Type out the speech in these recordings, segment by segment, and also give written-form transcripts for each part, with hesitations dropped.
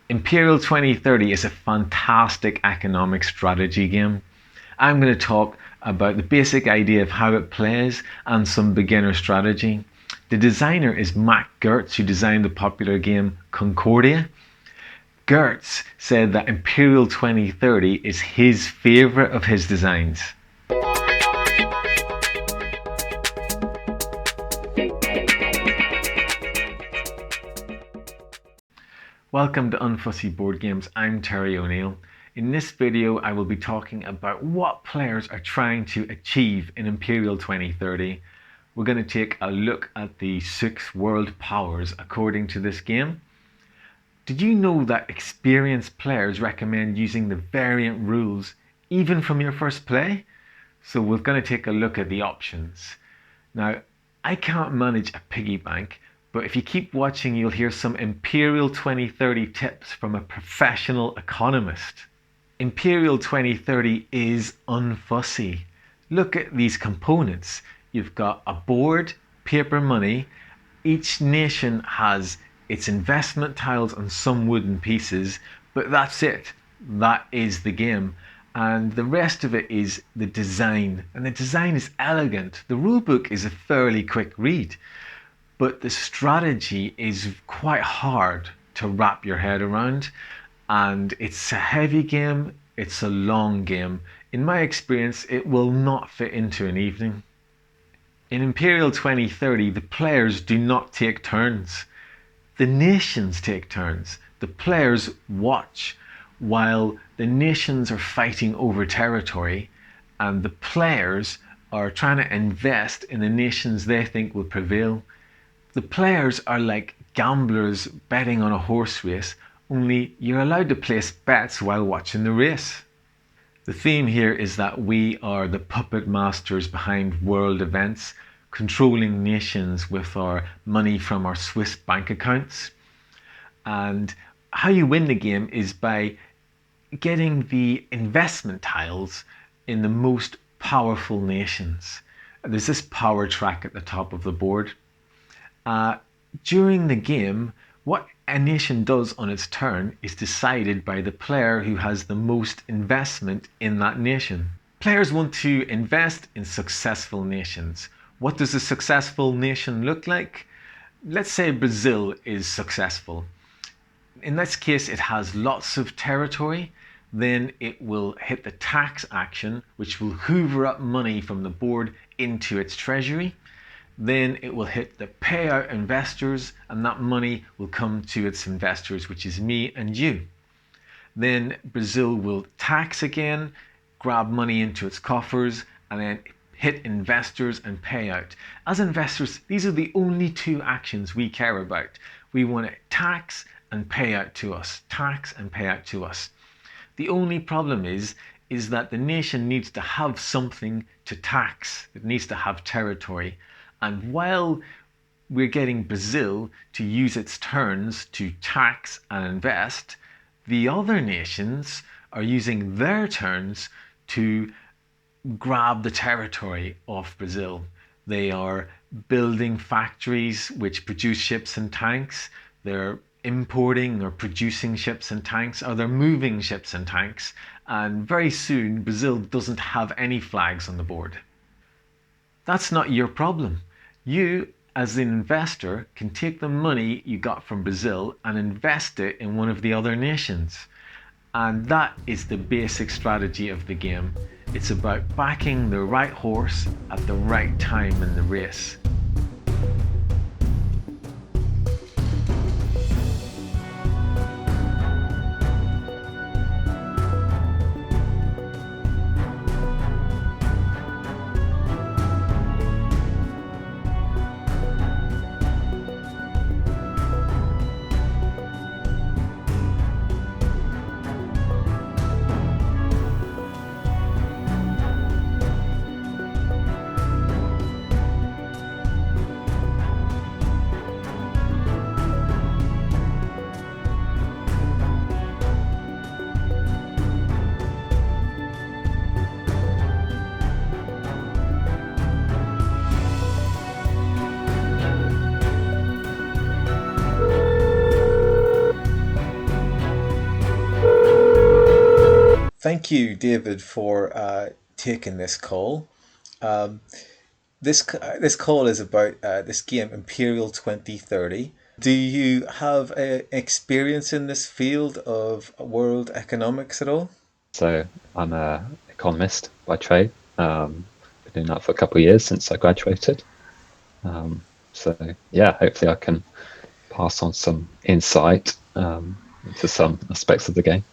Imperial 2030 is a fantastic economic strategy game. I'm going to talk about the basic idea of how it plays and some beginner strategy. The designer is Gerdts, who designed the popular game Concordia. Gerdts said that Imperial 2030 is his favourite of his designs. Welcome to Unfussy Board Games. I'm Terry O'Neill. In this video, I will be talking about what players are trying to achieve in Imperial 2030. We're going to take a look at the 6 world powers according to this game. Did you know that experienced players recommend using the variant rules even from your first play? So we're going to take a look at the options. Now, I can't manage a piggy bank, but if you keep watching, you'll hear some Imperial 2030 tips from a professional economist. Imperial 2030 is unfussy. Look at these components. You've got a board, paper money. Each nation has its investment tiles and some wooden pieces, but that's it. That is the game. And the rest of it is the design. And the design is elegant. The rulebook is a fairly quick read. But the strategy is quite hard to wrap your head around, and it's a heavy game, it's a long game. In my experience, it will not fit into an evening. In Imperial 2030, the players do not take turns. The nations take turns. The players watch while the nations are fighting over territory, and the players are trying to invest in the nations they think will prevail. The players are like gamblers betting on a horse race, only you're allowed to place bets while watching the race. The theme here is that we are the puppet masters behind world events, controlling nations with our money from our Swiss bank accounts. And how you win the game is by getting the investment tiles in the most powerful nations. There's this power track at the top of the board. During the game, what a nation does on its turn is decided by the player who has the most investment in that nation. Players want to invest in successful nations. What does a successful nation look like? Let's say Brazil is successful. In this case, it has lots of territory. Then it will hit the tax action, which will hoover up money from the board into its treasury. Then it will hit the payout investors, and that money will come to its investors, which is me and you. Then Brazil will tax again, grab money into its coffers, and then hit investors and payout. As investors, these are the only 2 actions we care about. We want to tax and pay out to us. Tax and pay out to us. The only problem is that the nation needs to have something to tax. It needs to have territory. And while we're getting Brazil to use its turns to tax and invest, the other nations are using their turns to grab the territory off Brazil. They are building factories which produce ships and tanks. They're importing or producing ships and tanks, or they're moving ships and tanks. And very soon, Brazil doesn't have any flags on the board. That's not your problem. You, as an investor, can take the money you got from Brazil and invest it in one of the other nations. And that is the basic strategy of the game. It's about backing the right horse at the right time in the race. Thank you, David, for taking this call. Um, this call is about this game, Imperial 2030. Do you have experience in this field of world economics at all? So I'm a economist by trade. Been doing that for a couple of years since I graduated. So yeah, hopefully I can pass on some insight into some aspects of the game.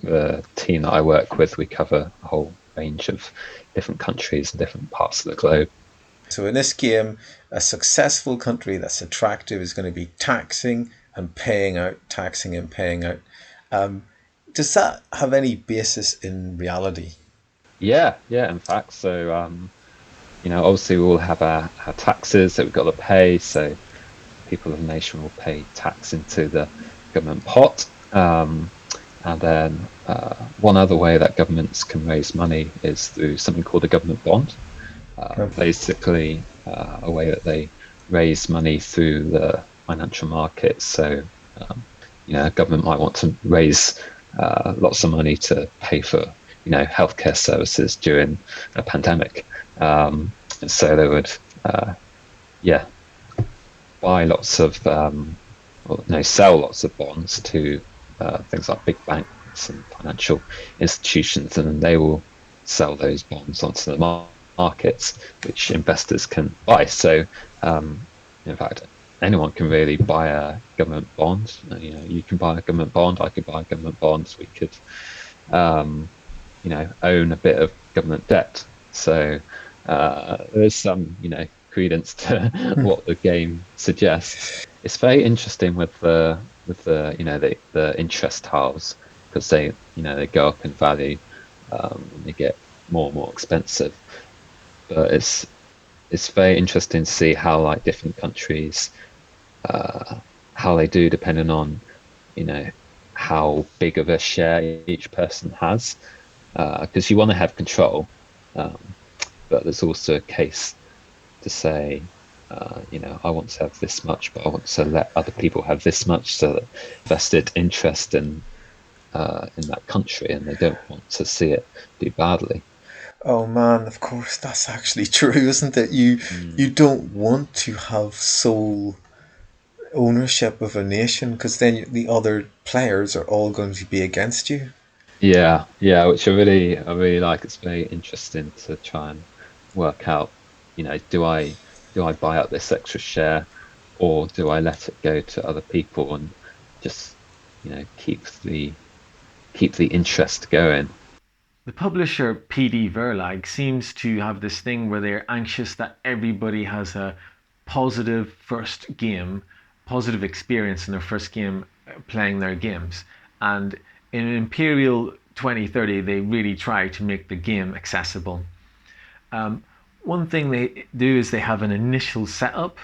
The team that I work with, we cover a whole range of different countries and different parts of the globe. So in this game, a successful country that's attractive is going to be taxing and paying out, taxing and paying out. Um, does that have any basis in reality? Yeah, yeah. In fact, so obviously we all have our taxes that we've got to pay. So people of the nation will pay tax into the government pot. And then one other way that governments can raise money is through something called a government bond. Basically, a way that they raise money through the financial markets. So, a government might want to raise lots of money to pay for, healthcare services during a pandemic. So they would, yeah, buy lots of or no, sell lots of bonds to things like big banks and financial institutions, and then they will sell those bonds onto the markets, which investors can buy. So, in fact, anyone can really buy a government bond. You can buy a government bond. I could buy a government bond. We could, um, own a bit of government debt. So there's some, credence to what the game suggests. It's very interesting with the the interest tiles because they go up in value and they get more and more expensive. But it's very interesting to see how like different countries uh, how they do depending on you know how big of a share each person has because you want to have control, um, but there's also a case to say, I want to have this much, but I want to let other people have this much, so that vested interest in that country, and they don't want to see it do badly. Oh man, of course, that's actually true, isn't it? You Mm. don't want to have sole ownership of a nation because then the other players are all going to be against you. Yeah, yeah, which I really like. It's very interesting to try and work out, do I buy up this extra share or do I let it go to other people and just, keep the interest going? The publisher PD Verlag seems to have this thing where they're anxious that everybody has a positive first game, positive experience in their first game playing their games. And in Imperial 2030, they really try to make the game accessible. Um, One thing they do is they have an initial setup.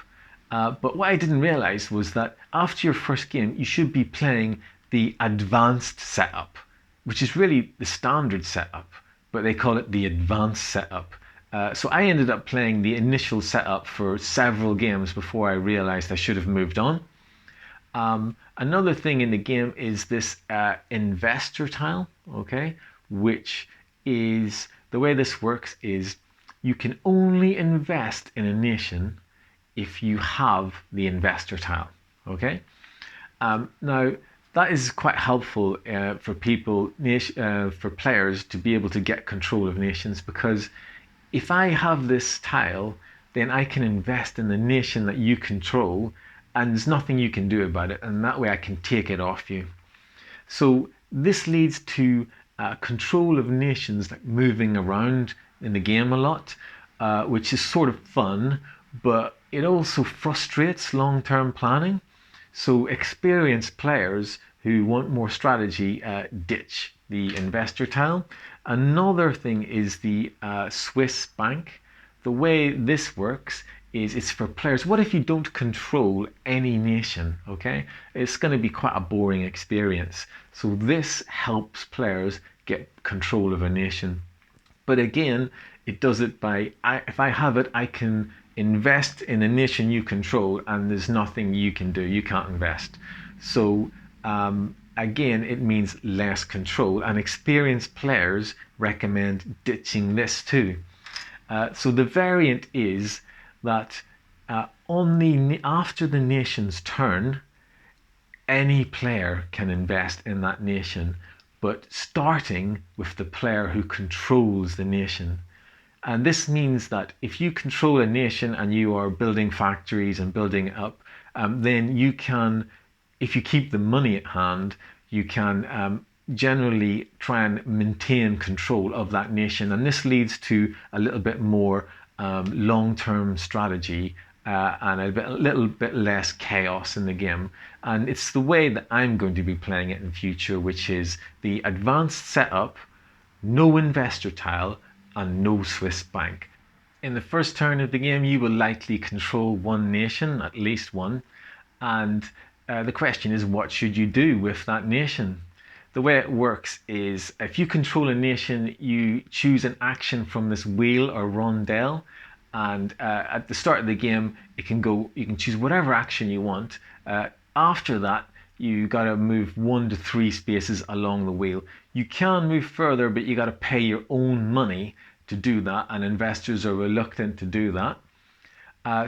But what I didn't realize was that after your first game, you should be playing the advanced setup, which is really the standard setup, but they call it the advanced setup. So I ended up playing the initial setup for several games before I realized I should have moved on. Another thing in the game is this investor tile, okay, which is the way this works is you can only invest in a nation if you have the investor tile, okay. Now that is quite helpful for people, for players to be able to get control of nations because if I have this tile, then I can invest in the nation that you control, and there's nothing you can do about it, and that way I can take it off you. So this leads to control of nations like moving around in the game a lot, which is sort of fun, but it also frustrates long-term planning. So experienced players who want more strategy ditch the investor tile. Another thing is the Swiss bank. The way this works is it's for players. What if you don't control any nation? Okay, it's going to be quite a boring experience. So this helps players get control of a nation. But again, it does it by if I have it, I can invest in a nation you control, and there's nothing you can do. You can't invest. So again, it means less control, and experienced players recommend ditching this too. So the variant is that after the nation's turn, any player can invest in that nation, but starting with the player who controls the nation. And this means that if you control a nation and you are building factories and building it up, then you can, if you keep the money at hand, you can generally try and maintain control of that nation. And this leads to a little bit more long-term strategy and a little bit less chaos in the game. And it's the way that I'm going to be playing it in future, which is the advanced setup, no investor tile, and no Swiss bank. In the first turn of the game, you will likely control one nation, at least one, and the question is, what should you do with that nation? The way it works is, if you control a nation, you choose an action from this wheel or rondel, and at the start of the game, you can choose whatever action you want. After that, you got to move 1 to 3 spaces along the wheel. You can move further, but you got to pay your own money to do that, and investors are reluctant to do that.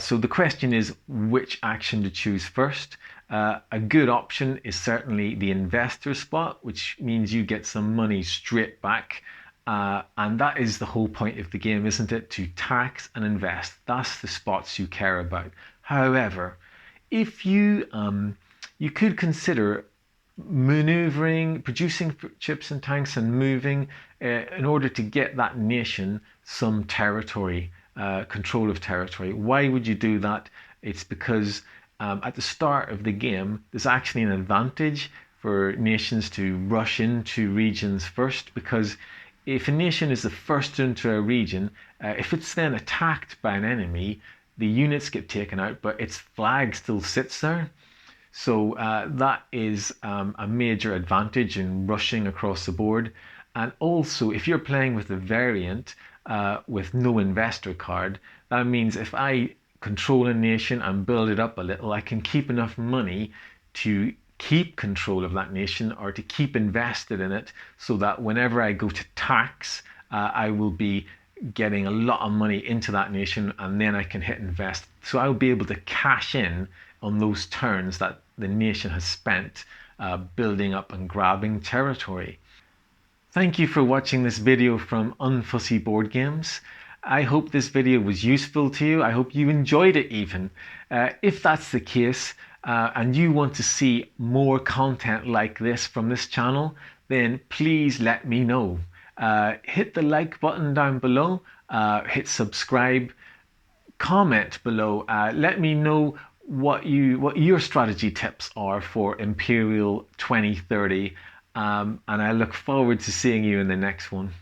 So the question is which action to choose first. A good option is certainly the investor spot, which means you get some money straight back. And that is the whole point of the game, isn't it? To tax and invest. That's the spots you care about. However, if you could consider maneuvering, producing ships and tanks and moving in order to get that nation some territory, control of territory. Why would you do that? It's because at the start of the game, there's actually an advantage for nations to rush into regions first, because if a nation is the first into a region, if it's then attacked by an enemy, the units get taken out, but its flag still sits there. So that is a major advantage in rushing across the board. And also, if you're playing with a variant with no investor card, that means if I control a nation and build it up a little, I can keep enough money to keep control of that nation or to keep invested in it, so that whenever I go to tax, I will be getting a lot of money into that nation, and then I can hit invest. So I'll be able to cash in on those turns that the nation has spent building up and grabbing territory. Thank you for watching this video from Unfussy Board Games. I hope this video was useful to you. I hope you enjoyed it even. If that's the case, and you want to see more content like this from this channel, then please let me know. Hit the like button down below, hit subscribe, comment below. Let me know what your strategy tips are for Imperial 2030, and I look forward to seeing you in the next one.